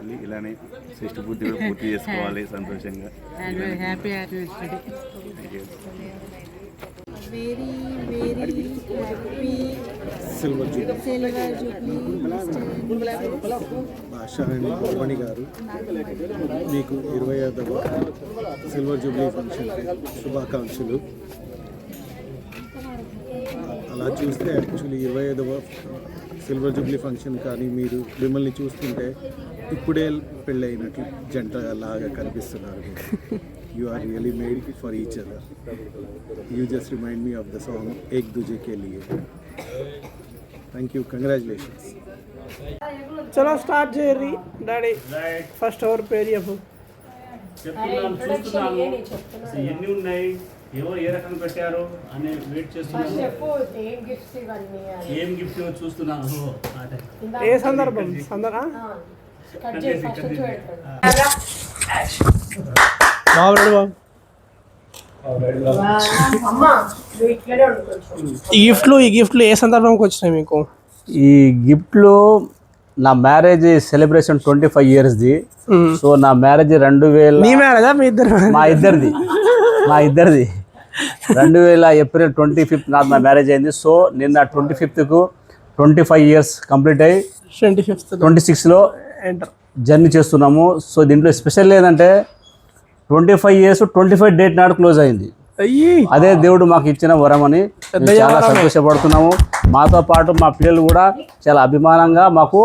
మళ్ళీ ఇలానే శ్రేష్ఠ పూర్తి కూడా పూర్తి చేసుకోవాలి సంతోషంగా. Happy anniversary. Very very happy silver jubilee Bhasha and Mani garu, మీకు 25వ సిల్వర్ జూబ్లీ ఫంక్షన్ శుభాకాంక్షలు. అలా చూస్తే యాక్చువల్లీ 25వ సిల్వర్ జూబ్లీ ఫంక్షన్ కానీ మిమ్మల్ని చూస్తుంటే ఇప్పుడే పెళ్ళైనట్లు జంట లాగా కనిపిస్తున్నారు. You are really made for each other. You just remind me of the song Ek Duje Ke Liye. Thank you, congratulations. చలో స్టార్ట్ చేయర్రి డాడీ. ఫస్ట్ ఓవర్ పేరు చెప్పు. ఎన్ని ఉన్నాయి, ఎవరు ఏ రకంగా పెట్టారు అని వెయిట్ చేస్తున్నాను. ఏం గిఫ్ట్ చూస్తున్నాను. ఏ సందర్భం ఈ గిఫ్ట్లు ఏ సందర్భంకి వచ్చినాయి మీకు? ఈ గిఫ్ట్లు నా మ్యారేజ్ సెలబ్రేషన్ 25 yearsది. సో నా మ్యారేజ్ 2000. నీ మ్యారేజా? మా ఇద్దరిది 2000 April 25th నా మ్యారేజ్ అయింది. సో నిన్న 25th 25 years కంప్లీట్ అయ్యి 26లో జర్నీ చేస్తున్నాము. సో దీంట్లో స్పెషల్ ఏంటంటే 25 years 25 date నాడు క్లోజ్ అయింది. అదే దేవుడు మాకు ఇచ్చిన వరం అని చాలా సంతోషపడుతున్నాము. మాతో పాటు మా పిల్లలు కూడా చాలా అభిమానంగా మాకు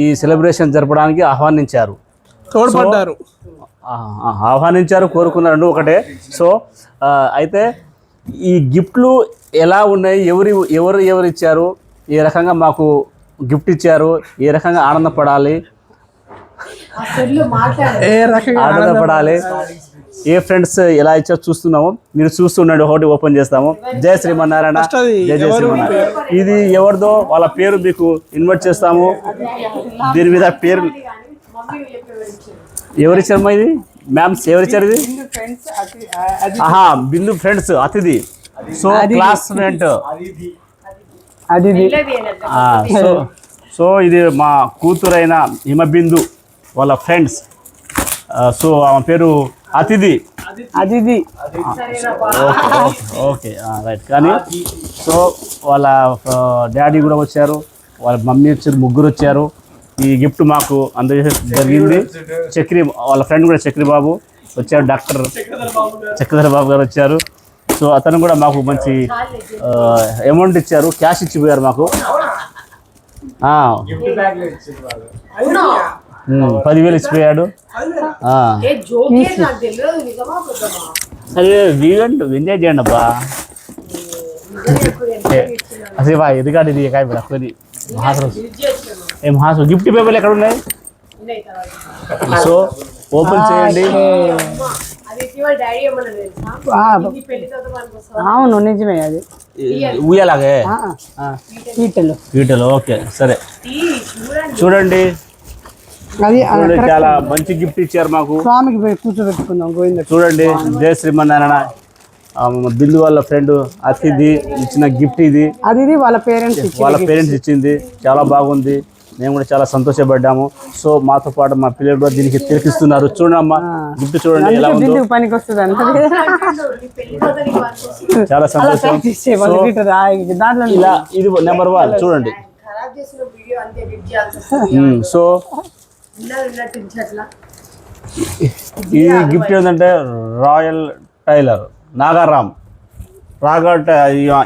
ఈ సెలబ్రేషన్ జరపడానికి ఆహ్వానించారు, కోరుకున్నారు ఒకటే. సో అయితే ఈ గిఫ్ట్లు ఎలా ఉన్నాయి, ఎవరు ఇచ్చారు, ఏ రకంగా మాకు గిఫ్ట్ ఇచ్చారు, ఏ రకంగా ఆనందపడాలి, ఏ ఫ్రెండ్స్ ఎలా ఇచ్చారో చూస్తున్నాము. మీరు చూస్తుండండి, ఒకటి ఓపెన్ చేస్తాము. జయ శ్రీమన్నారాయణ, జయ జయ శ్రీమన్నారాయణ. ఇది ఎవరిదో వాళ్ళ పేరు మీకు ఇన్వైట్ చేస్తాము. దీని మీద పేరు ఎవరిచ్చారమ్మా? ఇది మ్యామ్స్ ఎవరిచ్చారు? ఇది బిందు ఫ్రెండ్స్ అతిథి. So classmate. సో ఇది మా కూతురైన హిమబిందు వాళ్ళ ఫ్రెండ్స్. సో ఆమె పేరు అతిథి. Okay right. కానీ సో వాళ్ళ డాడీ కూడా వచ్చారు, వాళ్ళ మమ్మీ వచ్చారు, ముగ్గురు వచ్చారు. ఈ గిఫ్ట్ మాకు అందజేసే జరిగింది. చక్రి వాళ్ళ ఫ్రెండ్ కూడా చక్రి బాబు వచ్చారు, డాక్టర్ చక్రధర బాబు గారు వచ్చారు. సో అతను కూడా మాకు మంచి అమౌంట్ ఇచ్చారు, క్యాష్ ఇచ్చిపోయారు మాకు. 10,000 ఇచ్చిపోయాడు. అదే ఎంజాయ్ చేయండి అబ్బా. అసలు బా ఎందుకంటే ఇది కొని హాసం గిఫ్ట్ పేపర్లు ఎక్కడ ఉన్నాయి? సో ఓపెన్ చేయండి. అవును నిజమే, అది ఊయలాగే వీటలు. ఓకే సరే, చూడండి చాలా మంచి గిఫ్ట్ ఇచ్చారు మాకు. స్వామికి పోయి కూర్చోబెట్టుకుందాం. చూడండి, జయ శ్రీమన్నారాయణ. బిందు వాళ్ళ ఫ్రెండ్ అతిథి ఇచ్చిన గిఫ్ట్ ఇది. అది వాళ్ళ పేరెంట్స్ ఇచ్చింది. చాలా బాగుంది, మేము కూడా చాలా సంతోషపడ్డాము. సో మాతో పాటు మా పిల్లలు కూడా దీనికి తిరిగిస్తున్నారు. చూడండి అమ్మా, గిఫ్ట్ చూడండి ఎలా ఉందో. పనికి వస్తుంది చాలా సంతోషం. ఇలా ఇది నెంబర్ 1 చూడండి. సో ఈ గిఫ్ట్ ఏంటంటే రాయల్ టైలర్ నాగారాం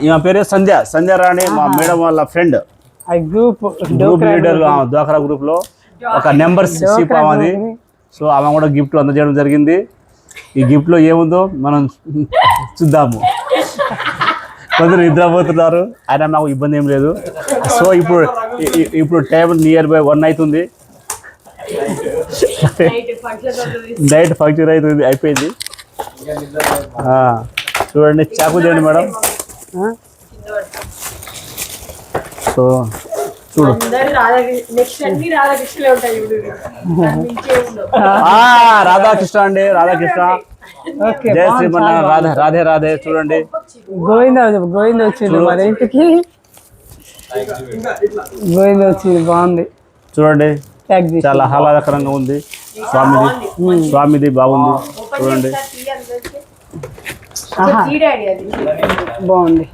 ఈమె పేరు సంధ్య రాణి, మా మేడం వాళ్ళ ఫ్రెండ్. గ్రూప్ లీడర్ డ్వాక్రా గ్రూప్ లో ఒక మెంబర్షిప్ ఆమెది. సో ఆమె కూడా గిఫ్ట్ అందజేయడం జరిగింది. ఈ గిఫ్ట్ లో ఏముందో మనం చూద్దాము. కొందరు నిద్రపోతున్నారు, అయినా మాకు ఇబ్బంది ఏం లేదు. సో ఇప్పుడు టైం నియర్ బై 1 అవుతుంది. నైట్ ఫంక్షన్ అవుతుంది, అయిపోయింది. చూడండి, చాకు చేయండి మేడం. సో చూడు, రాధాకృష్ణ అండి, రాధాకృష్ణ. జయ శ్రీమన్నారాయణ, రాధే రాధే. చూడండి, గోవింద వచ్చింది మరి ఇంటికి. గోవింద వచ్చింది, బాగుంది. చూడండి ప్యాక్ చేసి చాలా ఆహ్లాదకరంగా ఉంది. స్వామిది బాగుంది చూడండి. బాగుంది.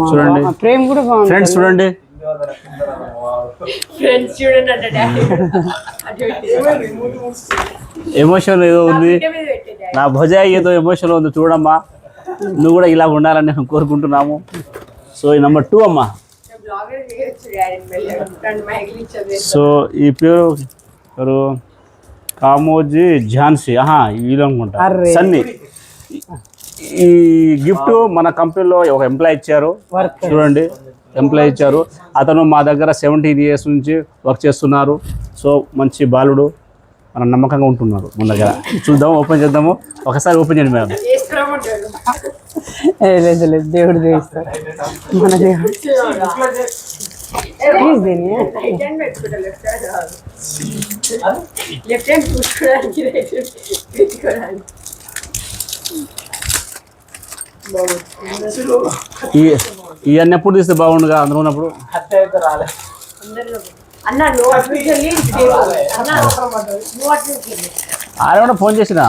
చూడండి. ఫ్రేమ్ కూడా బాగుంది. ఫ్రెండ్స్ చూడండి. ఎమోషన్ ఏదో ఉంది, నా భుజ ఏదో ఎమోషన్ ఉంది చూడమ్మా. నువ్వు కూడా ఇలా ఉండాలని మేము కోరుకుంటున్నాము. సో ఈ నెంబర్ 2 అమ్మా. సో ఈ పేరు కామోజీ ఝాన్సీ వీళ్ళు అనుకుంటా. సన్నీ. ఈ గిఫ్ట్ మన కంపెనీలో ఒక ఎంప్లాయ్ ఇచ్చారు చూడండి. ఎంప్లాయ్ ఇచ్చారు. అతను మా దగ్గర 17 years నుంచి వర్క్ చేస్తున్నారు. సో మంచి బాలుడు, మన నమ్మకంగా ఉంటున్నారు మన దగ్గర. చూద్దాం, ఓపెన్ చేద్దాము. ఒకసారి ఓపెన్ చేయండి మేడం. లేదు లేదు, దేవుడు దేవిస్తాడు మన దేవుడు. ఇవన్నీ ఎప్పుడు తీస్తే బాగుండుగా అందరూ ఉన్నప్పుడు. ఆయన కూడా ఫోన్ చేసిన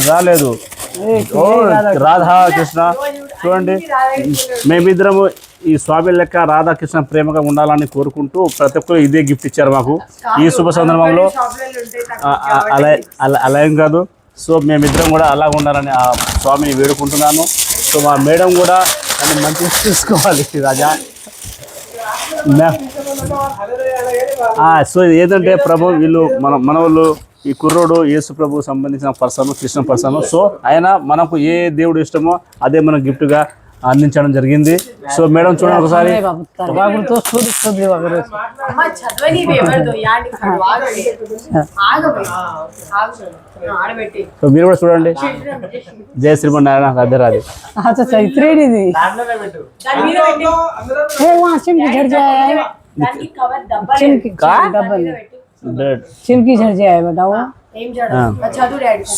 రాలేదు. రాధాకృష్ణ చూడండి, మేమిద్దరము ఈ స్వామి లెక్క రాధాకృష్ణ ప్రేమగా ఉండాలని కోరుకుంటూ ప్రతి ఒక్కరు ఇదే గిఫ్ట్ ఇచ్చారు మాకు ఈ శుభ సందర్భంలో. అలా ఏం కాదు. సో మేమిద్దరం కూడా అలాగ ఉండాలని ఆ స్వామిని వేడుకుంటున్నాను. సో మా మేడం కూడా నన్ను మంచిగా చూసుకోవాలి రాజా. సో ఏదంటే ప్రభు వీళ్ళు మన వాళ్ళు, ఈ కుర్రోడు యేసు ప్రభు సంబంధించిన పర్సన్, కృష్ణ పర్సన్. సో ఆయన మనకు ఏ దేవుడు ఇష్టమో అదే మనం గిఫ్ట్గా అందించడం జరిగింది. సో మేడం చూడండి ఒకసారి. సో మీరు కూడా చూడండి. జయ శ్రీమన్నారాయణ రాధే.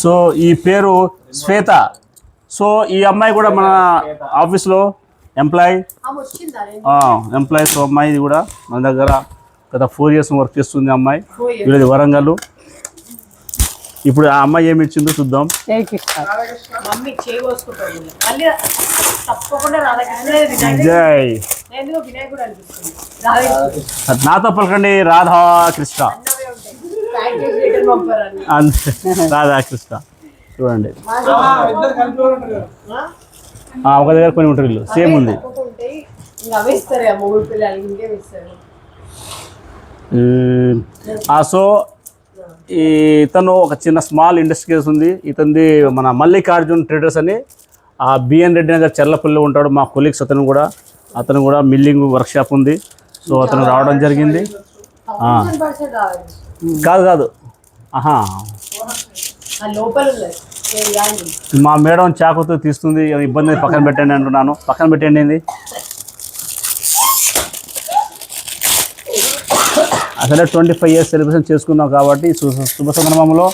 సో ఈ పేరు శ్వేత. సో ఈ అమ్మాయి కూడా మన ఆఫీస్లో ఎంప్లాయ్. సో అమ్మాయి కూడా మన దగ్గర గత 4 years వర్క్ చేస్తుంది అమ్మాయి. వీళ్ళది వరంగల్. ఇప్పుడు ఆ అమ్మాయి ఏమి ఇచ్చిందో చూద్దాం. జై నాతో పలకండి రాధాకృష్ణ. రాధాకృష్ణ చూడండి. ఒక దగ్గర కొన్ని ఉంటారు వీళ్ళు సేమ్ ఉంది. సో ఇతను ఒక చిన్న స్మాల్ ఇండస్ట్రీస్ ఉంది. ఇతనిది మన మల్లికార్జున్ ట్రేడర్స్ అని బిఎన్ రెడ్డి నగర్ చెర్లపల్లిలో ఉంటాడు. మా కొలీగ్స్ అతను కూడా మిల్లింగ్ వర్క్షాప్ ఉంది. సో అతను రావడం జరిగింది. కాదు మా మేడం చాకుతో తీస్తుంది. ఇబ్బంది పక్కన పెట్టండి అంటున్నాను. పక్కన పెట్టండి. అసలే 25 years సెలబ్రేషన్ చేసుకున్నాం కాబట్టి శుభ సందర్భంలో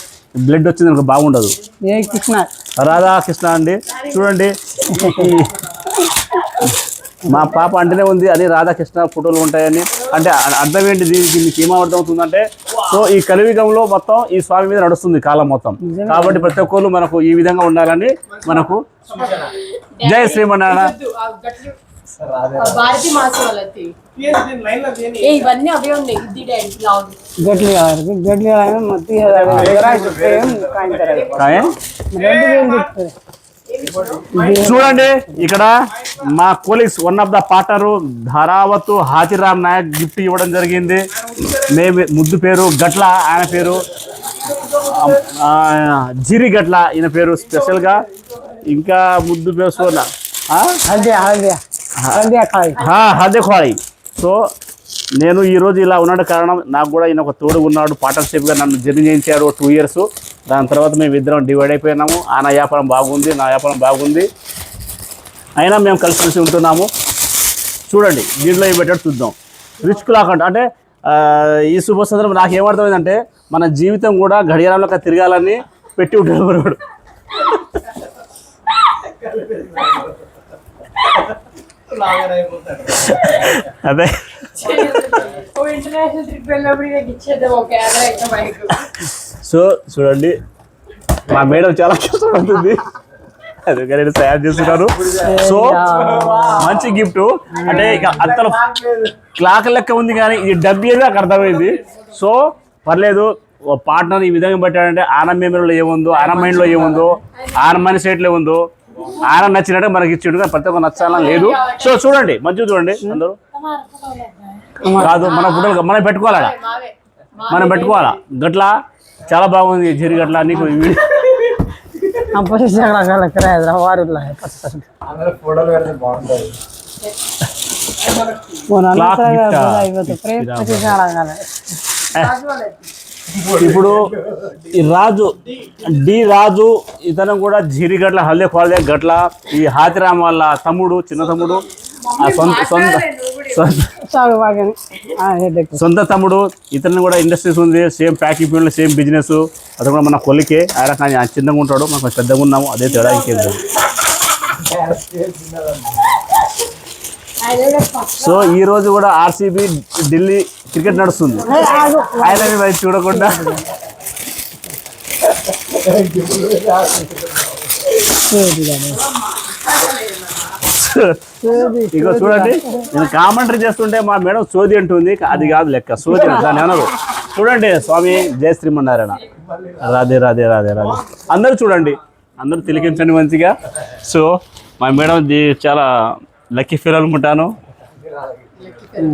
బ్లడ్ వచ్చింది నాకు బాగుండదు. రాధాకృష్ణ అండి చూడండి. మా పాప అంటేనే ఉంది అది రాధాకృష్ణ ఫోటోలు ఉంటాయని. అంటే అర్థం ఏంటి, దీనికి ఏమర్థం అవుతుందంటే, సో ఈ కలియుగంలో మొత్తం ఈ స్వామి మీద నడుస్తుంది కాలం మొత్తం. కాబట్టి ప్రతి ఒక్కరు మనకు ఈ విధంగా ఉండాలని మనకు. జై శ్రీమన్నారాయణ. చూడండి ఇక్కడ మా colleagues one of the partner Dharavath Hathiram Nayak gift ఇవ్వడం జరిగింది. ముద్దు పేరు గట్ల, ఆయన పేరు జిరి గట్ల, ఈయన పేరు స్పెషల్గా. ఇంకా ముద్దు పేరు సోనా హదే ఖాళీ. సో నేను ఈరోజు ఇలా ఉన్నాడు కారణం నాకు కూడా ఈయన ఒక తోడు ఉన్నాడు. పార్ట్నర్షిప్గా నన్ను జర్నీ చేయించారు 2 years. దాని తర్వాత మేము ఇద్దరం డివైడ్ అయిపోయినాము. ఆయన వ్యాపారం బాగుంది, నా వ్యాపారం బాగుంది, అయినా మేము కలిసి ఉంటున్నాము. చూడండి దీంట్లో ఏం పెట్టాడు చూద్దాం. రిచ్ క్లాక్ అంటే ఈ శుభ సందర్భం నాకు ఏమర్థమైందంటే మన జీవితం కూడా గడియారంలో తిరగాలని పెట్టి ఉంటాడు మనోడు. అదే ఇంటర్నేషనల్ ట్రిప్ వెళ్ళినప్పుడు నాకు ఇచ్చేద్దాం ఒక బైక్. సో చూడండి మా మేడం చాలా కష్టపడుతుంది, అందుకని నేను తయారు చేస్తున్నాను. సో మంచి గిఫ్ట్ అంటే ఇక అంతలో క్లాక్ లెక్క ఉంది కానీ ఇది డబ్బి ఏదో నాకు అర్థమైంది. సో పర్లేదు, పార్ట్నర్ ఈ విధంగా పెట్టాడంటే ఆయన మెమరీలో ఏముందో, ఆయన మైండ్లో ఏముందో, ఆయన మైండ్ సెట్లో ఉందో, ఆయన నచ్చినట్టు మనకి ఇచ్చిండు కానీ ప్రతి ఒక్క నచ్చాలని లేదు. సో చూడండి మంచిగా చూడండి అందరూ. కాదు మన ఫోటోలు మనం పెట్టుకోవాలా, మనం పెట్టుకోవాలా. గట్లా చాలా బాగుంది జరి గట్లా నీకు ఇప్పుడు ఈ రాజు రాజు ఇతను కూడా జిరిగట్ల హల్దే కోల్దే గట్ల ఈ హాతిరామ్ వాళ్ళ తమ్ముడు, చిన్న తమ్ముడు, సొంత తమ్ముడు. ఇతను కూడా ఇండస్ట్రీస్ ఉంది, same packing field, same business. అతను కూడా మన కొలికే, ఆయన కానీ చిన్నగా ఉంటాడు, మనం పెద్దగా ఉన్నాము, అదే తేడా ఇంకేం లేదు. సో ఈ రోజు కూడా ఆర్సీబీ ఢిల్లీ క్రికెట్ నడుస్తుంది, ఆయన వైపు చూడకుండా. ఇక చూడండి, నేను కామెంటరీ చేస్తుంటే మా మేడం సోది అంటుంది, అది కాదు లెక్క, సోది దాన్ని అనరు. చూడండి స్వామి జయ శ్రీమన్నారాయణ, రాధే రాధే రాధే రాధే. అందరూ చూడండి, అందరూ తిలకించండి మంచిగా. సో మా మేడం చాలా లక్కీ ఫీల్ అనుకుంటాను.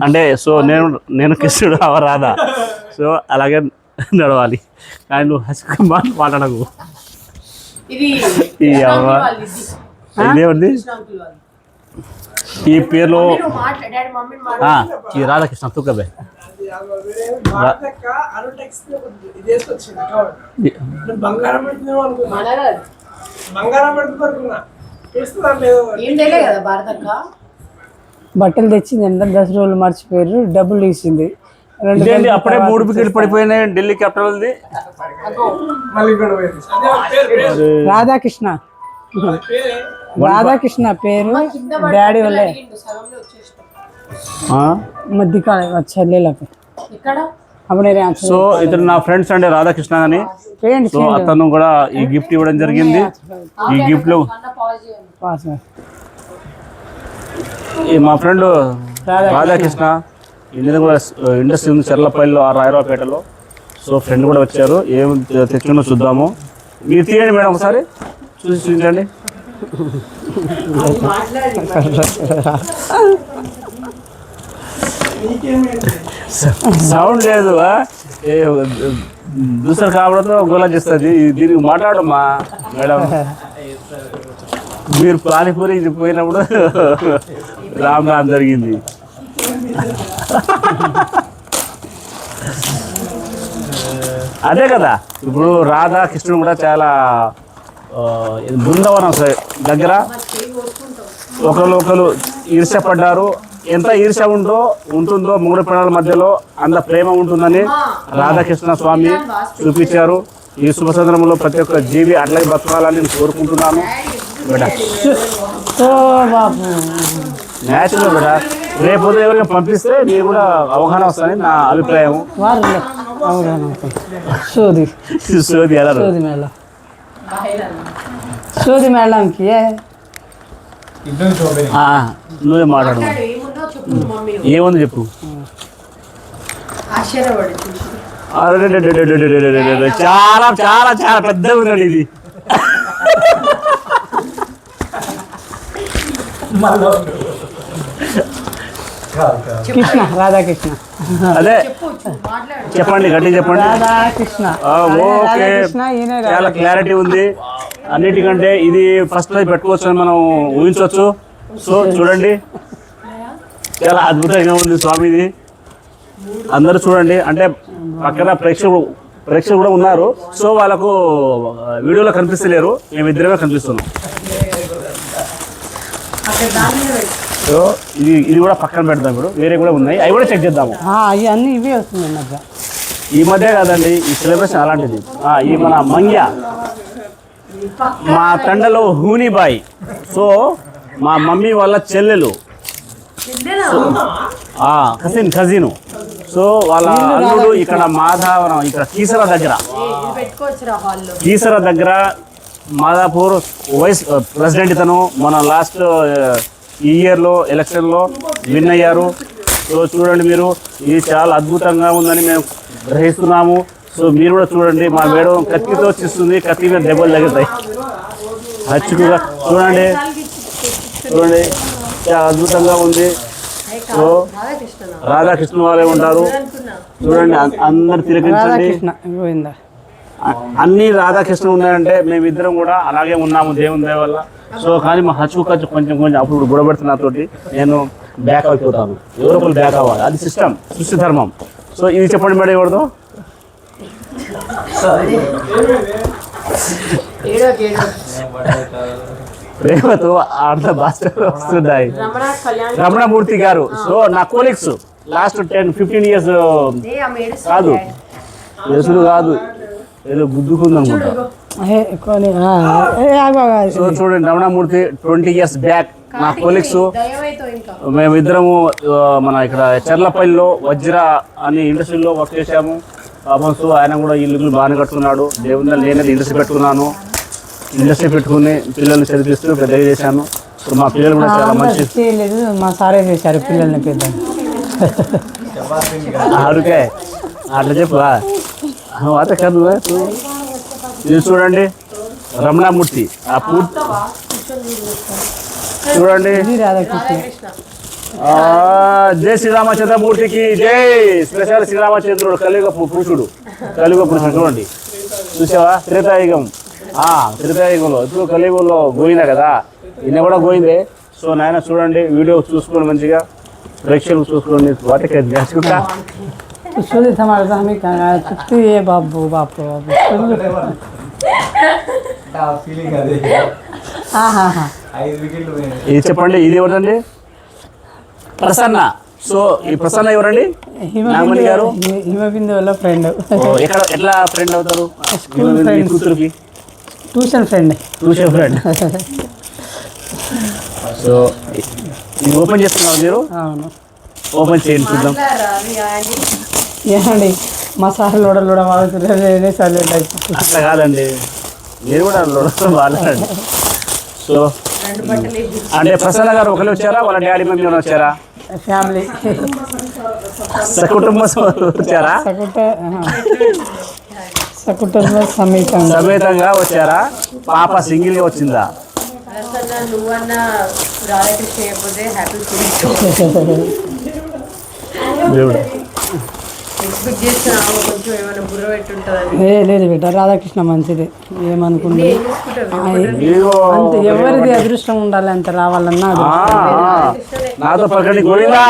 అంటే సో నేను కృష్ణుడు రాదా, సో అలాగే నడవాలి. కానీ నువ్వు హసిక మాట్లాడకు. ఇదేమండి ఈ పేర్లో ఈ రాధాకృష్ణ తుక్కబే బట్టలు తెచ్చింది అంటే 10 రోజులు మర్చిపోయారు, డబ్బులు తీసింది. అప్పుడే 3 వికెట్లు పడిపోయినాయి ఢిల్లీ క్యాపిటల్. రాధాకృష్ణ పేరు డాడీ వాళ్ళే మధ్యకాలం చెల్లెలకు. సో ఇతను నా ఫ్రెండ్స్ అండి రాధాకృష్ణ అని. సో అతను కూడా ఈ గిఫ్ట్ ఇవ్వడం జరిగింది. ఈ గిఫ్ట్ లో మా ఫ్రెండ్ రాధాకృష్ణ ఇండస్ట్రీ ఉంది చెర్లపల్లిలో, రాయరావుపేటలో. సో ఫ్రెండ్ కూడా వచ్చారు, ఏం తెచ్చుకున్నా చూద్దాము. మీరు తీయండి మేడం ఒకసారి, చూపించండి. సౌండ్ లేదు, దూసరు కావడంతో గోలా చేస్తుంది. దీనికి మాట్లాడమ్మా మేడం. మీరు పానీపూరి పోయినప్పుడు రామ్ జరిగింది. అదే కదా, ఇప్పుడు రాధా కృష్ణుడు కూడా చాలా బృందావనం దగ్గర ఒకరు ఈర్ష్యపడ్డారు. ఎంత ఈర్ష్య ఉంటుందో మూడు ప్రాణాల మధ్యలో అంత ప్రేమ ఉంటుందని రాధాకృష్ణ స్వామి చూపించారు. ఈ శుభసందర్భంలో ప్రతి ఒక్క జీవి అట్లాగే బతకాలని నేను కోరుకుంటున్నాను. బేటా న్యాచురల్ బేటా, రేపు ఎవరైనా పంపిస్తే మీరు కూడా అవగాహన వస్తుందని నా అభిప్రాయం. సోది ఎలా సోది మేడంకి నువ్వే మాట్లాడు, ఏముంది చెప్పు. చాలా చాలా చాలా పెద్దగా ఉన్నాడు ఇది. కృష్ణ రాధాకృష్ణ, అదే చెప్పండి, గట్టి చెప్పండి. రాధాకృష్ణ ఓకే, చాలా క్లారిటీ ఉంది. అన్నిటికంటే ఇది ఫస్ట్ టైం పెట్టుకోవచ్చు అని మనం ఊహించవచ్చు. సో చూడండి, చాలా అద్భుతంగా ఉంది స్వామిది. అందరూ చూడండి, అంటే పక్కన ప్రేక్షకులు కూడా ఉన్నారు. సో వాళ్ళకు వీడియోలో కనిపిస్తలేరు, మేమిద్దరమే కనిపిస్తున్నాం. సో ఇది కూడా పక్కన పెడదాం. ఇప్పుడు వేరే కూడా ఉన్నాయి, అవి కూడా చెక్ చేద్దాము. అన్నీ ఇవే వస్తుంది ఈ మధ్య కాదండి, ఈ సెలబ్రేషన్ అలాంటిది. ఈ మన మంగ్య మా తండలో హూనిబాయ్. సో మా మమ్మీ వాళ్ళ చెల్లెలు. కజిన్. సో వాళ్ళ అల్లుడు ఇక్కడ మాధవరం, ఇక్కడ కీసర దగ్గర, కీసర దగ్గర మాదాపూర్ వైస్ ప్రెసిడెంట్ ఇతను. మన లాస్ట్ ఈ ఇయర్లో ఎలక్షన్లో విన్ అయ్యారు. సో చూడండి మీరు, ఇది చాలా అద్భుతంగా ఉందని మేము గ్రహిస్తున్నాము. సో మీరు కూడా చూడండి, మా మేడం కత్తితో చిస్తుంది, కత్తి మీద దెబ్బలు తగ్గుతాయి హచ్చుకుగా. చూడండి చూడండి, చాలా అద్భుతంగా ఉంది. సో రాధాకృష్ణ వాళ్ళే ఉంటారు. చూడండి అందరు తిలకించండి. అన్ని రాధాకృష్ణ ఉన్నాయంటే మేమిద్దరం కూడా అలాగే ఉన్నాము దేవుని దయ వల్ల. సో కానీ మా హచ్చు ఖర్చు కొంచెం అప్పుడు గొడవడుతున్న తోటి నేను బ్యాక్ అయిపోతాను. ఎవరో ఒకరు బ్యాక్ అవ్వాలి, అది సిస్టమ్, సృష్టి ధర్మం. సో ఇది చెప్పండి మేడం ఎవరిదో. ప్రేమతో అర్థ భాస్కర్ వస్తున్నాయి రమణమూర్తి గారు. సో నా కోలీగ్స్ లాస్ట్ 10-15 ఇయర్స్ కాదు, తెలుసులు కాదు, ఏదో గుద్దుకుందనుకుంటా. సో చూడండి రమణమూర్తి 20 ఇయర్స్ బ్యాక్ నా కోలీగ్స్. మేమిద్దరము మన ఇక్కడ చెర్లపల్లిలో వజ్ర అనే ఇండస్ట్రీలో వర్క్ చేశాము పాపం. సో ఆయన కూడా ఇల్లు బాగానే కట్టుకున్నాడు. దేవుని నేనైతే ఇండస్ట్రీ పెట్టుకున్నాను, ఇండస్ట్రీ పెట్టుకుని పిల్లల్ని చదివిస్తూ పెద్దగా చేశాను. సో మా పిల్లలు కూడా చాలా మంచి మా సారే చేశారు పిల్లల్ని పెద్ద. ఆరుకే అట్లా చెప్పు అదే కాదు. ఇది చూడండి రమణమూర్తి, ఆ పూర్తి చూడండి. జై శ్రీరామచంద్రమూర్తికి జై. స్పెషల్ శ్రీరామచంద్రుడు కలియుగ పురుషుడు, కలియుగ పురుషుడు. చూడండి చూసావా, త్రేతాయుగం, త్రేతాయుగంలో ఇప్పుడు కలియుగంలో గోయిందా కదా, ఈయన కూడా గోయిందే. సో నాయన చూడండి, వీడియో చూసుకోండి మంచిగా, ప్రేక్షకులు చూసుకోండి. వాటికి నేర్చుకుంటా చూసి చుట్టూ ఏ బాబు బాపు బాబు. ఇది చెప్పండి, ఇది ఎవరండి? ప్రసన్న. సో ఈ ప్రసన్న ఎవరండి? నాగమణి గారు హిమబిందు వల్ల ఫ్రెండ్. ఎక్కడ ఎట్లా ఫ్రెండ్ అవుతారు? కూతురుకి tuition friend. Tuition friend. So ఇది ఓపెన్ చేస్తున్నారు మీరు? అవును, ఓపెన్ చేయండి చూద్దాం. ఏమండి మా సార్ లోడలు వాడుతున్నారు, సైలెంట్ అయిపోతుంది. అట్లా కాదండి, మీరు కూడా లోడలు వాడాలండి. సో అంటే ప్రసన్న గారు ఒకరు వచ్చారా, వాళ్ళ డాడీ మమ్మీ వచ్చారా? ఫ్యామిలీ సకుటుంబం వచ్చారా? సకుటుంబ సమేతంగా వచ్చారా? పాప సింగిల్ గా వచ్చిందా? లేదు బిడ్డ, రాధాకృష్ణ మంచిది. ఏమనుకుంటే అంత ఎవరిది అదృష్టం ఉండాలి అంత రావాలన్నా. నాతో పక్కన గోవిందా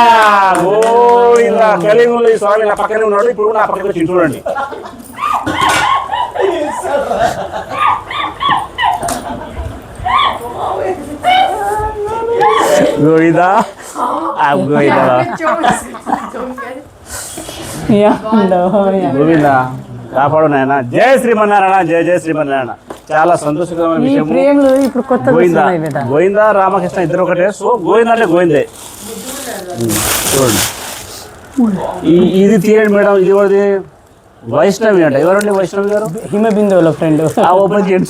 గోవిందా కలియుగంలో ఈ స్వామి నా పక్కనే ఉన్నాడు. ఇప్పుడు నా పక్కన వచ్చి చూడండి. గోవిందా గోవిందా కాపాడు నాయన. జయ శ్రీమన్నారాయణ, జయ జయ శ్రీమన్నారాయణ. చాలా సంతోషకరమైన విషయం. ఇప్పుడు కొత్త గోవిందా గోవిందా రామకృష్ణ ఇద్దరు ఒకటే. సో గోవిందా అంటే గోవిందే. చూడండి ఇది తీయండి మేడం. ఇది ఎవరిది? వైష్ణవి అంట. ఎవరండి వైష్ణవి గారు? హిమబిందువుల ఫ్రెండ్. ఓపెన్ చేయండి.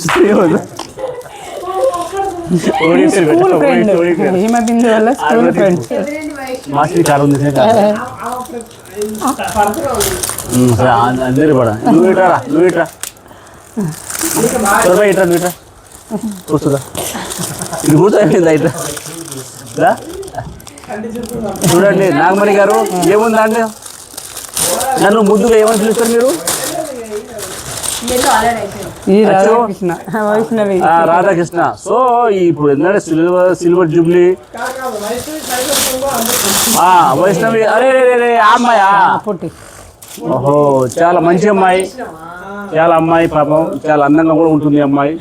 హిమబిందు వల్ల స్కూల్ ఫ్రెండ్. మాస్టర్ కారు ఉంది అందరి పడా. నువ్వు ఇట్రా, నువ్వు ఇట్రా, ఇట్రా, నువ్వు ఇట్రా కూర్చుదా. ఇది కూర్చోయిందా? ఇట్లా చూడండి. నాగమణి గారు ఏముందా అండి? నన్ను ముద్దుగా ఏమని పిలుస్తారు మీరు? రాధాకృష్ణ. సో ఇప్పుడు ఎందుకంటే సిల్వర్ జూబ్లీ వైష్ణవి. అరే అమ్మాయా? ఓహో, చాలా మంచి అమ్మాయి, చాలా అమ్మాయి పాపం, చాలా అందంగా కూడా ఉంటుంది అమ్మాయి.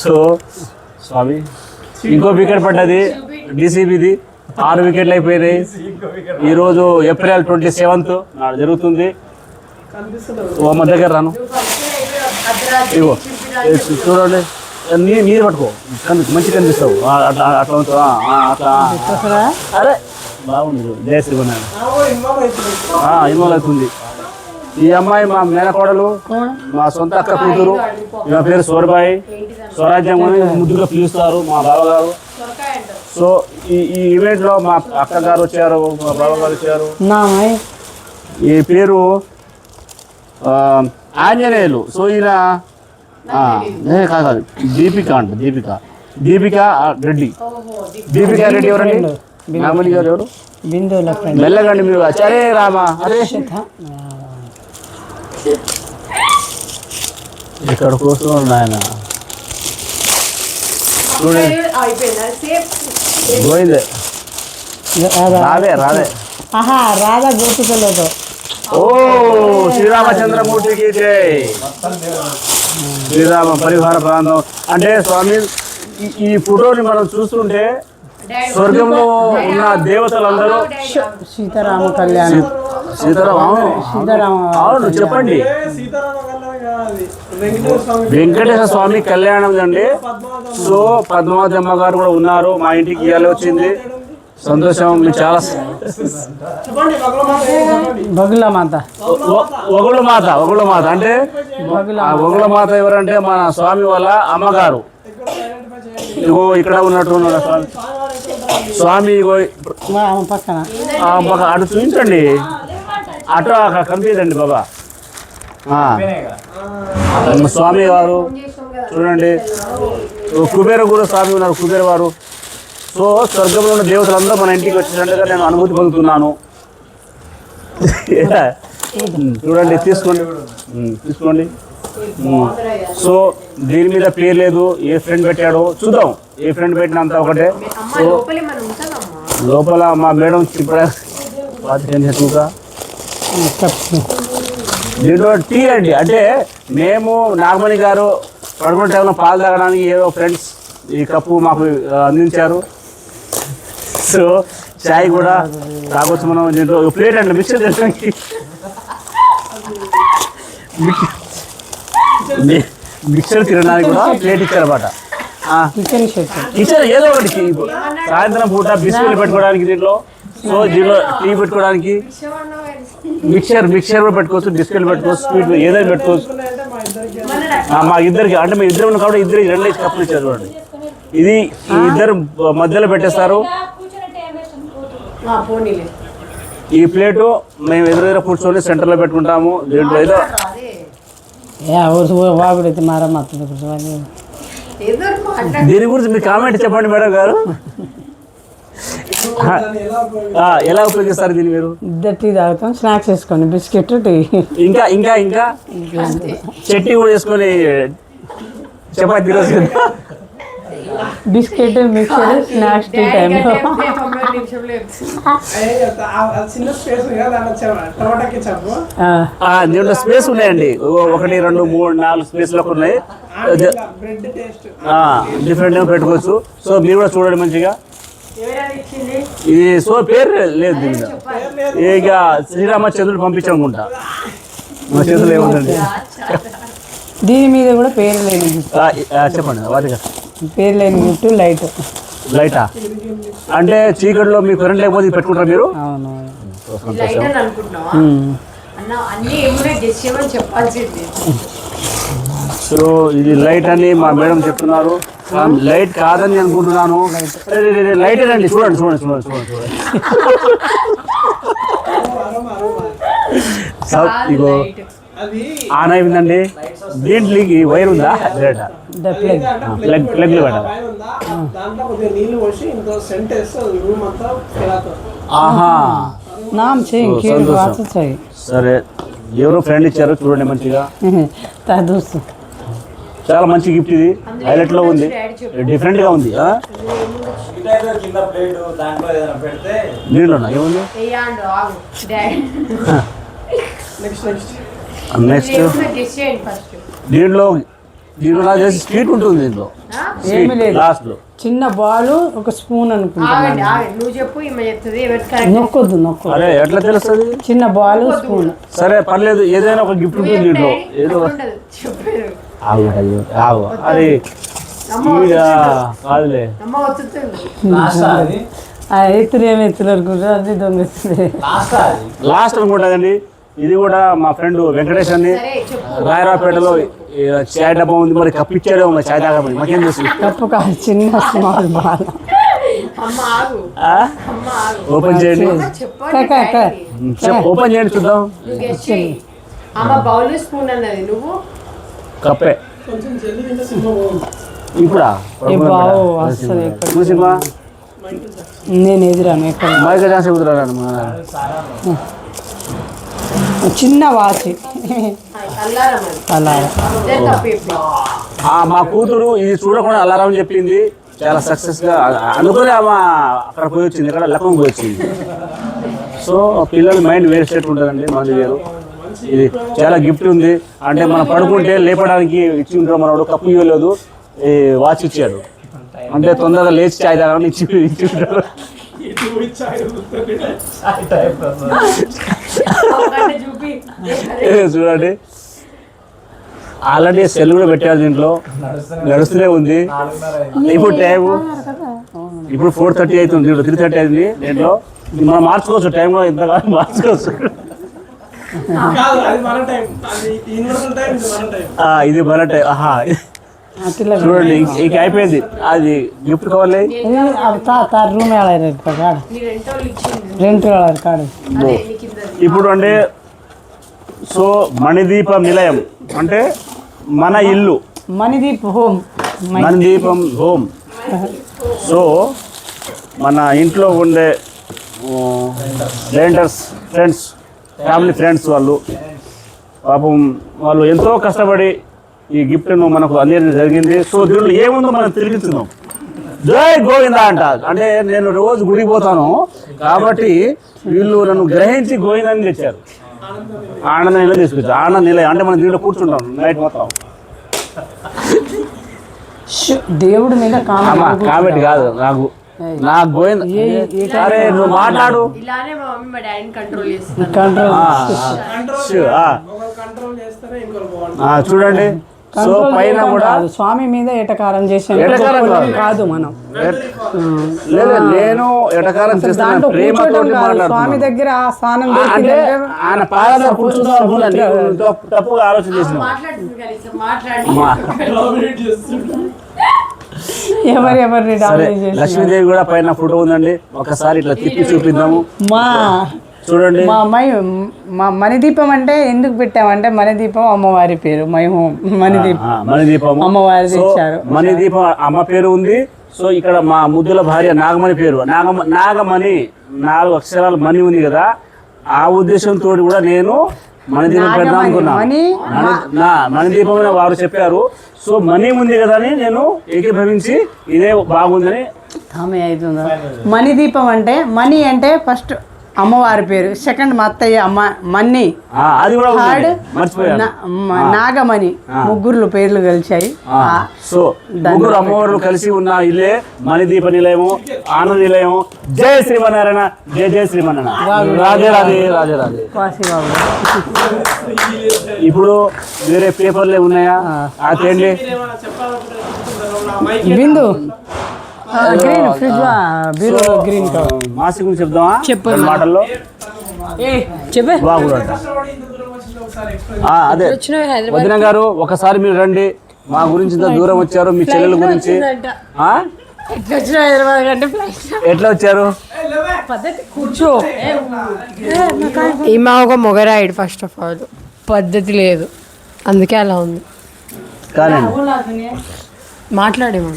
సో స్వామి ఇంకో వికెట్ పడ్డది డీసీబీది. 6 వికెట్లు అయిపోయినాయి. ఈరోజు ఏప్రిల్ 27 నాడు జరుగుతుంది. అమ్మ దగ్గర రాను. ఇగో చూడండి, నీరు పట్టుకో, మంచి కనిపిస్తావు. అట్లా అట్లా అట్లా. అరే బాగుంది జయశ్రీ కొన్నాను ఇన్వాల్వ్ అవుతుంది. ఇన్వాల్వ్ అవుతుంది. ఈ అమ్మాయి మా మేనకోడలు, మా సొంత అక్క కూతురు. ఈమె పేరు సోరబాయి. స్వరాజ్యం అని ముద్దుగా పిలుస్తారు మా బావగారు. సో ఈ ఈవెంట్లో మా అక్క గారు వచ్చారు, మా బావగారు వచ్చారు. నామై ఈ పేరు ఆంజనేయులు. సో ఈయన కాదు దీపిక అంట, దీపిక రెడ్డి. దీపిక రెడ్డి ఎవరండి? నామని గారు ఎవరు? బిందువుల ఫ్రెండ్. మెల్లగండి మీరు. అరే రామా, అరే ఇక్కడ కూర్చున్నాడు నాయన. పోయిందే రాదే. ఆహా, రాధా గోపికలతో. ఓ శ్రీరామచంద్రమూర్తికి జై. శ్రీరామ పరివార ప్రాంతం అంటే స్వామి ఈ ఫోటోని మనం చూస్తుంటే స్వర్గంలో ఉన్న దేవతలందరూ సీతారామ కళ్యాణం. అవును చెప్పండి. సీతారామ కళ్యాణం కాదు, వెంకటేశ్వర స్వామి వెంకటేశ్వర స్వామి కళ్యాణం అండి. సో పద్మావతి అమ్మ గారు కూడా ఉన్నారు. మా ఇంటికి ఇవాళ వచ్చింది. సంతోషం. మీకు చాలా చెప్పండి. బగుల మాత. ఒగుళ్ళ మాత అంటే ఒగుళ్ళ మాత ఎవరంటే మన స్వామి వాళ్ళ అమ్మగారు. ఇగో ఇక్కడ ఉన్నట్టు స్వామి. ఇగో పక్కన అటు చూపించండి, అటు అక్కడ కనిపించండి బాబా. స్వామి గారు చూడండి. కుబేర కూడా స్వామి ఉన్నారు, కుబేర వారు. సో స్వర్గంలో ఉన్న దేవతలందరూ మన ఇంటికి వచ్చినట్టుగా నేను అనుభూతి పొందుతున్నాను. చూడండి, తీసుకోండి. సో దీని మీద పేరు లేదు, ఏ ఫ్రెండ్ పెట్టాడో చూద్దాం. ఏ ఫ్రెండ్ పెట్టినంత ఒకటే. సో లోపల మా మేడం దీంట్లో టీ అండి. అంటే మేము నాగమణి గారు పడుకున్న టైంలో పాలు తాగడానికి ఏదో ఫ్రెండ్స్ ఈ కప్పు మాకు అందించారు. సో చాయ్ కూడా తాగొచ్చు మనం. దీంట్లో ప్లేట్ అండి మిక్సర్ చేయడానికి. మిక్సర్ తినడానికి కూడా ప్లేట్ ఇచ్చారన్నమాట. కిచెన్ ఏదో ఒకటి సాయంత్రం పూట బిస్కెట్లు పెట్టుకోవడానికి దీంట్లో. సో దీంట్లో టీ పెట్టుకోవడానికి మిక్సర్ కూడా పెట్టుకోవచ్చు, బిస్కెట్లు పెట్టుకోవచ్చు, స్వీట్ ఏదైనా పెట్టుకోవచ్చు. మా ఇద్దరికి అంటే మేము ఇద్దరు కాబట్టి ఇద్దరికి 2 కప్పులు ఇచ్చారు చూడండి. ఇది ఈ ఇద్దరు మధ్యలో పెట్టేస్తారు. ఈ ప్లేటు మేము ఎదురు కూర్చొని సెంటర్లో పెట్టుకుంటాము. దీంట్లో ఏదో దీని గురించి మీ కామెంట్ చెప్పండి మేడం గారు. ఎలా ఉపయోగిస్తారు దీన్ని మీరు? ఇద్దరు టీ తాగుతాం, స్నాక్స్ వేసుకోండి, బిస్కెట్ టీ. ఇంకా చట్నీ కూడా వేసుకొని చపాతీ రోజు బిస్కెట్, మిక్సర్, స్నాక్స్ టీ టైంలో. చిన్న స్పేస్ టమాటాకి చెప్పు. దీంట్లో స్పేస్ ఉన్నాయండి. 1 2 3 4 స్పేస్లో ఉన్నాయి. బ్రెడ్ టేస్ట్ డిఫరెంట్ పెట్టుకోవచ్చు. సో మీరు కూడా చూడండి మంచిగా. ఇది సో పేరు లేదు దీని మీద. ఇక శ్రీరామచంద్రుడు పంపించనుకుంటా. మా చేతులు ఏముందండి. దీని మీద కూడా పేరు లేని చెప్పండి. వాటిగా పేరు లేని గిఫ్ట్ లైటా అంటే చీకటిలో మీకు కరెంట్ లేకపోతే ఇది పెట్టుకుంటారా మీరు? అవును. సో ఇది లైట్ అని మా మేడం చెప్తున్నారు. లైట్ కాదని అనుకుంటున్నాను. లైట్ అండి. చూడండి. ఇగో ఆన్ అయిందండి. దీంట్లోకి వైర్ ఉందా? ప్లగ్ పెట్టాలి. దాంట్లో కొద్దిగా నీళ్లు పోసి ఇంకో సెంట్ వేస్తే రూమ్ అంతా ఆహా, సంతోషం. సరే, ఎవరో ఫ్రెండ్ ఇచ్చారు చూడండి మంచిగా. చాలా మంచి గిఫ్ట్ ఇది. హైలైట్ లో ఉంది, డిఫరెంట్ గా ఉంది. దీంట్లోనా ఏముంది? నెక్స్ట్ దీంట్లో స్వీట్ ఉంటుంది. దీంట్లో ఏమి లేదు, లాస్ట్ లో చిన్న బాల్, ఒక స్పూన్ అనుకుంటున్నాను. నొక్కొద్దు. అరే ఎట్లా తెలుస్తుంది? చిన్న బాల్, స్పూన్. సరే పర్లేదు, ఏదైనా ఒక గిఫ్ట్ ఉంటుంది దీంట్లో. ఏదో అది కాదులే. ఎత్తులు ఏమి ఎత్తులు అనుకుంటారు అది దొంగతుంది. లాస్ట్ అనుకుంటుందండి. ఇది కూడా మా ఫ్రెండ్ వెంకటేష్ అని రాయరాపేటలో చాయ్ డబ్బా ఉంది, మరి కప్పు ఇచ్చాడో మరి చాయ్ తాగమని మాకేం తెలుసు. తప్పు కాదు, చిన్న స్మాల్ బాల్. ఓపెన్ చేయండి, ఓపెన్ చేయండి చూద్దాం. కప్పే ఇప్పుడా సినిమా నేను ఎదురాను ఎక్కడ మైక్ డాన్స్ ఎదురాను. చిన్న వాచి అలా మా కూతురు ఇది చూడకుండా అలారం చెప్పింది, చాలా సక్సెస్ గా అనుకుని ఆమె అక్కడ పోయి వచ్చింది, ఇక్కడ లక్నం పోయి వచ్చింది. సో పిల్లల మైండ్ వేరే స్టేట్ ఉంటుందండి, మనది వేరు. ఇది చాలా గిఫ్ట్ ఉంది, అంటే మనం పడుకుంటే లేపడానికి ఇచ్చి ఉంటాడు మనోడు, కప్పు ఇవ్వలేదు, ఈ వాచ్ ఇచ్చాడు, అంటే తొందరగా లేచి చాయ్ తాగాలని ఇచ్చి ఉంటాడు. చూడండి ఆల్రెడీ సెల్ కూడా పెట్టారు, దీంట్లో నడుస్తూనే ఉంది. ఇప్పుడు టైం ఇప్పుడు 4:30 అవుతుంది, 3:30 అయింది. దీంట్లో మనం మార్చుకోవచ్చు, టైం కూడా ఇంత మార్చుకోవచ్చు. ఇది మన టైం. చూడండి ఇంక అయిపోయింది, అది గిఫ్ట్ కావాలి. రూమ్ రెంట్ కాడు. ఇప్పుడు అంటే సో మణిదీపం నిలయం అంటే మన ఇల్లు, మణిదీపం హోమ్. సో మన ఇంట్లో ఉండే రెంటర్స్ ఫ్రెండ్స్, ఫ్యామిలీ ఫ్రెండ్స్ వాళ్ళు పాపం వాళ్ళు ఎంతో కష్టపడి ఈ గిఫ్ట్ను మనకు అందించడం జరిగింది. సో దీంట్లో ఏముందో మనం తిరిగిస్తున్నాం. జై గోవింద అంట, అంటే నేను రోజు గుడికి పోతాను కాబట్టి వీళ్ళు నన్ను గ్రహించి గోవిందని తెచ్చారు. ఆనంద నిలయం తీసుకొచ్చారు, ఆనంద నిలయం అంటే మనం దీంట్లో కూర్చుంటాం నైట్ మొత్తం. దేవుడి మీద కామెంట్ కాదు నాకు, నా గోవింద. అరే నువ్వు మాట్లాడు. చూడండి సో పైన కూడా స్వామి మీద ఎటకారం చేసే కాదు మనం. నేను ఎటకారం చేస్తాను, స్వామి దగ్గర ఆ స్థానం ఆయన పాద తప్పుగా ఆలోచన చేసిన. లక్ష్మీదేవి కూడా పైన ఫోటో ఉందండి, ఒకసారి ఇట్లా తిప్పి చూపిద్దాము. చూడండి మా మణిదీపం అంటే ఎందుకు పెట్టామంటే మణిదీపం అమ్మవారి పేరు, మణిదీపం అమ్మవారి తెచ్చారు. మణిదీపం అమ్మ పేరు ఉంది. సో ఇక్కడ మా ముద్దుల భార్య నాగమణి పేరు, నాగమణి 4 అక్షరాలు మణి ఉంది కదా, ఆ ఉద్దేశంతో కూడా నేను మణిదీపం పెడదాం అనుకున్నా. మణిదీపం వారు చెప్పారు. సో మణి ఉంది కదా అని నేను ఏకీభవించి ఇదే బాగుందని. మణిదీపం అంటే మణి అంటే ఫస్ట్ అమ్మవారి పేరు, సెకండ్ మా అత్తయ్య అమ్మ మన్ని, థర్డ్ నాగమణి, ముగ్గురు పేర్లు కలిసాయి. సో ముగ్గురు అమ్మవారు కలిసి ఉన్న ఇల్లే మణిదీప నిలయము, ఆనంద నిలయము. జై శ్రీమన్నారాయణ, జై జై శ్రీమన్నారాయణ, రాజే రాజే రాజే రాజే. ఇప్పుడు వేరే పేపర్లే ఉన్నాయా? అదేంటి బిందు గ్రీన్ ఫ్రిడ్జ్ గ్రీన్ మాసి గురించి చెప్దామా? చెప్పండి మాటల్లో చెప్పే బాగుంట. అదే వదిన గారు ఒకసారి మీరు రండి, మా గురించి ఇంత దూరం వచ్చారు, మీ చెల్లెల గురించి ఎట్లా వచ్చారు? కూర్చో. ఈమె ఒక మొగరాయిడు, ఫస్ట్ ఆఫ్ ఆల్ పద్ధతి లేదు, అందుకే అలా ఉంది. కానీ మాట్లాడేమో.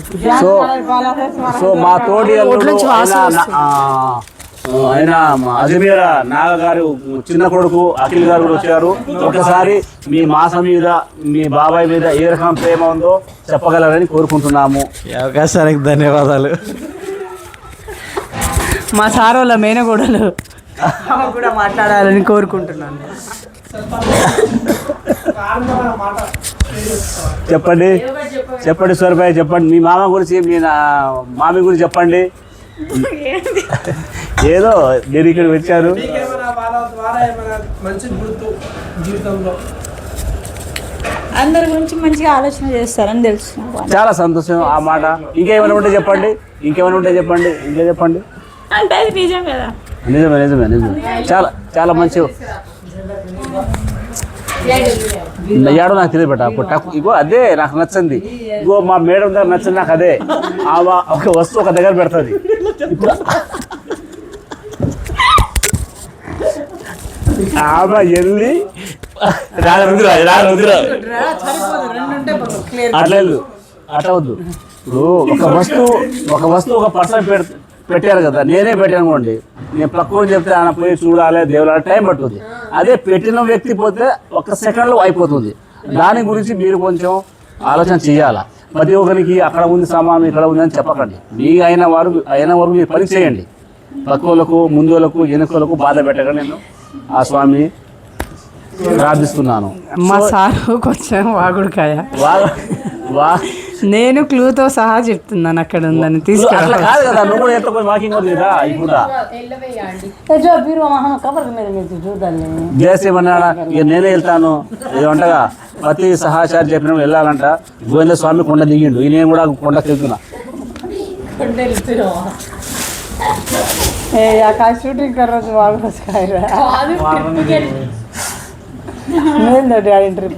సో మా తోటి ఆయన అజమీర నాగ గారు చిన్న కొడుకు అఖిల్ గారు కూడా వచ్చారు. ఒకసారి మీ మాసం మీద, మీ బాబాయ్ మీద ఏ రకం ప్రేమ ఉందో చెప్పగలరని కోరుకుంటున్నాము. ఈ అవకాశానికి ధన్యవాదాలు. మా సార్ వాళ్ళ మేనగోడలు కూడా మాట్లాడాలని కోరుకుంటున్నాను. చెప్పండి చెప్పండి సూర్యభాయ్ చెప్పండి, మీ మామ గురించి, మీ మామి గురించి చెప్పండి. ఏదో మీరు ఇక్కడ వచ్చారు. అందరి గురించి మంచిగా ఆలోచన చేస్తారని తెలుసు. చాలా సంతోషం ఆ మాట. ఇంకేమైనా ఉంటే చెప్పండి, ఇంకేమైనా ఉంటే చెప్పండి, ఇంకా చెప్పండి. అంటే అది నిజం కదా. నిజమే నిజమే నిజమే. చాలా చాలా మంచి ఏడో నాకు తెలియదు బెట్ట అప్పుడు ఇగో అదే నాకు నచ్చింది. ఇగో మా మేడం దగ్గర నచ్చింది నాకు అదే. ఆమె ఒక వస్తువు ఒక దగ్గర పెడుతుంది. ఇప్పుడు ఆమె వెళ్ళి అట్లా అట్లా వద్దు. ఇప్పుడు ఒక వస్తువు ఒక పర్సన్ పెట్టారు కదా, నేనే పెట్టాను అనుకోండి, నేను పక్కన చెప్తే ఆయన పోయి చూడాలి దేవుడాలి టైం పడుతుంది. అదే పెట్టిన వ్యక్తి పోతే ఒక సెకండ్లో అయిపోతుంది. దాని గురించి మీరు కొంచెం ఆలోచన చేయాలి. ప్రతి ఒక్కరికి అక్కడ ఉంది సామాను ఇక్కడ ఉంది అని చెప్పకండి. మీ అయిన వరకు మీరు పని చేయండి. పక్కలకు ముందులకు వెనుకలకు బాధ పెట్టకండి. నేను ఆ స్వామి ప్రార్థిస్తున్నాను. మా సారు కొంచెం వాగుడుకాయ, నేను నేను క్లూతో సహా చెప్తున్నాను అక్కడ ఉందని అట్లా తీసుకెళ్ళి. కాదు కదా, నువ్వు కూడా ఎంత పోయి వాకింగ్ అవుతుంది కదా. ఇప్పుడు దేశమన్నాడా ఇక నేనే వెళ్తాను. ఏమంటగా ప్రతి సహాచారి చెప్పినప్పుడు వెళ్ళాలంట. గోవింద స్వామి కొండ దిగిండు, నేను కూడా కొండకి వెళ్తున్నా. షూటింగ్ కర్రోజు వాగుడుకాయ నేను డాడీ ట్రిప్